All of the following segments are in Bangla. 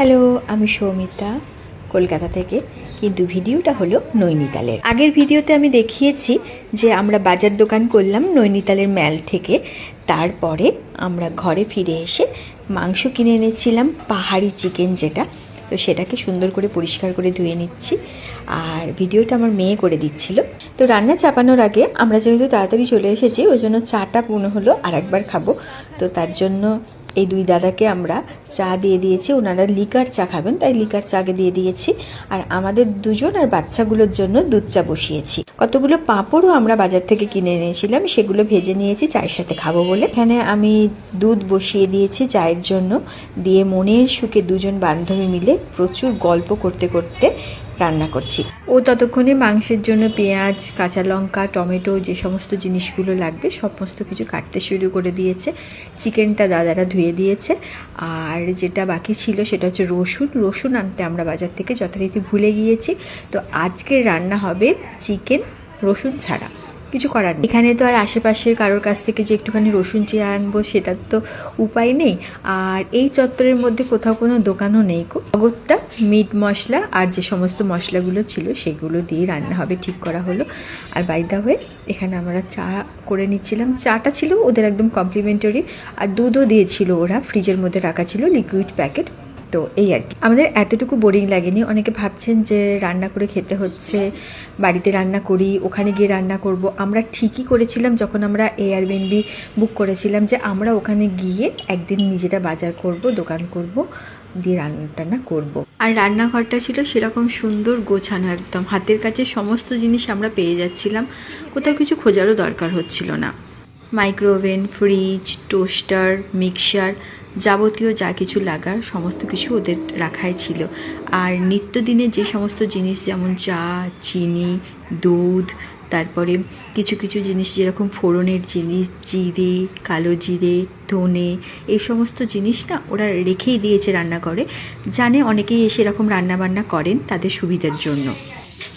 হ্যালো, আমি সৌমিতা কলকাতা থেকে। কিন্তু ভিডিওটা হলো নৈনিতালের। আগের ভিডিওতে আমি দেখিয়েছি যে আমরা বাজার দোকান করলাম নৈনিতালের ম্যাল থেকে। তারপরে আমরা ঘরে ফিরে এসে মাংস কিনে এনেছিলাম, পাহাড়ি চিকেন যেটা। তো সেটাকে সুন্দর করে পরিষ্কার করে ধুয়ে নিচ্ছি, আর ভিডিওটা আমার মেয়ে করে দিচ্ছিল। তো রান্না চাপানোর আগে আমরা যেহেতু তাড়াতাড়ি চলে এসেছি, ওই জন্য চাটা মনে হলো আর একবার খাবো। তো তার জন্য এই দুই দাদাকে আমরা চা দিয়ে দিয়েছি। ওনারা লিকার চা খাবেন, তাই লিকার চা আগে দিয়ে দিয়েছি। আর আমাদের দুজন আর বাচ্চাগুলোর জন্য দুধ চা বসিয়েছি। কতগুলো পাঁপড়ও আমরা বাজার থেকে কিনে এনেছিলাম, সেগুলো ভেজে নিয়েছি চায়ের সাথে খাবো বলে। এখানে আমি দুধ বসিয়ে দিয়েছি চায়ের জন্য, দিয়ে মনের সুখে দুজন বান্ধবী মিলে প্রচুর গল্প করতে করতে রান্না করছি। ও ততক্ষণে মাংসের জন্য পেঁয়াজ, কাঁচা লঙ্কা, টমেটো, যে সমস্ত জিনিসগুলো লাগবে সমস্ত কিছু কাটতে শুরু করে দিয়েছে। চিকেনটা দাদারা ধুয়ে দিয়েছে, আর যেটা বাকি ছিল সেটা হচ্ছে রসুন আনতে আমরা বাজার থেকে যথারীতি ভুলে গিয়েছি। তো আজকের রান্না হবে চিকেন রসুন ছাড়া, কিছু করার নেই। এখানে তো আর আশেপাশের কারোর কাছ থেকে যে একটুখানি রসুন চেয়ে আনবো সেটার তো উপায় নেই। আর এই চত্বরের মধ্যে কোথাও কোনো দোকানও নেই। অগত্যা মিট মশলা আর যে সমস্ত মশলাগুলো ছিল সেগুলো দিয়ে রান্না হবে ঠিক করা হলো। আর বাই দা ওয়ে এখানে আমরা চা করে নিচ্ছিলাম। চাটা ছিল ওদের একদম কমপ্লিমেন্টারি, আর দুধও দিয়েছিল ওরা, ফ্রিজের মধ্যে রাখা ছিল লিকুইড প্যাকেট। তো এই আর কি, আমাদের এতটুকু বোরিং লাগেনি। অনেকে ভাবছেন যে রান্না করে খেতে হচ্ছে, বাড়িতে রান্না করি, ওখানে গিয়ে রান্না করব। আমরা ঠিকই করেছিলাম যখন আমরা এয়ারবিএনবি বুক করেছিলাম, যে আমরা ওখানে গিয়ে একদিন নিজেরা বাজার করব, দোকান করব, দিয়ে রান্না করব। আর রান্নাঘরটা ছিল সেরকম সুন্দর গোছানো, একদম হাতের কাছে সমস্ত জিনিস আমরা পেয়ে যাচ্ছিলাম, কোথাও কিছু খোঁজারও দরকার হচ্ছিল না। মাইক্রোওভেন, ফ্রিজ, টোস্টার, মিক্সার, যাবতীয় যা কিছু লাগার সমস্ত কিছু ওদের রাখাই ছিল। আর নিত্যদিনের যে সমস্ত জিনিস, যেমন চা, চিনি, দুধ, তারপরে কিছু কিছু জিনিস যেরকম ফোড়নের জিনিস, জিরে, কালো জিরে, ধনে, এই সমস্ত জিনিস না ওরা রেখেই দিয়েছে রান্নাঘরে। জানে অনেকেই এসে এরকম রান্নাবান্না করেন তাদের সুবিধার জন্য।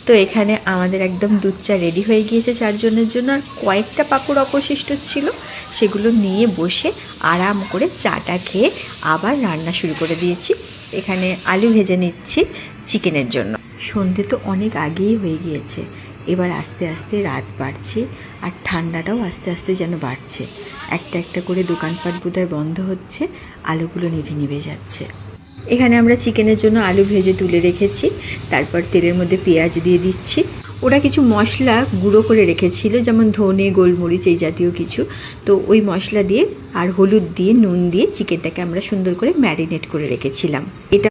তো এখানে আমাদের একদম দুধ চা রেডি হয়ে গিয়েছে চারজনের জন্য। আর কয়েকটা পাঁপড় অবশিষ্ট ছিল, সেগুলো নিয়ে বসে আরাম করে চাটা খেয়ে আবার রান্না শুরু করে দিয়েছি। এখানে আলু ভেজে নিচ্ছি চিকেনের জন্য। সন্ধে তো অনেক আগেই হয়ে গিয়েছে, এবার আস্তে আস্তে রাত বাড়ছে, আর ঠান্ডাটাও আস্তে আস্তে যেন বাড়ছে। একটা একটা করে দোকানপাট বোধহয় বন্ধ হচ্ছে, আলুগুলো নিভে নিভে যাচ্ছে। এখানে আমরা চিকেনের জন্য আলু ভেজে তুলে রেখেছি, তারপর তেলের মধ্যে পেঁয়াজ দিয়ে দিচ্ছি। ওরা কিছু মশলা গুঁড়ো করে রেখেছিল, যেমন ধনে, গোলমরিচ, এই জাতীয় কিছু। তো ওই মশলা দিয়ে আর হলুদ দিয়ে নুন দিয়ে চিকেনটাকে আমরা সুন্দর করে ম্যারিনেট করে রেখেছিলাম। এটা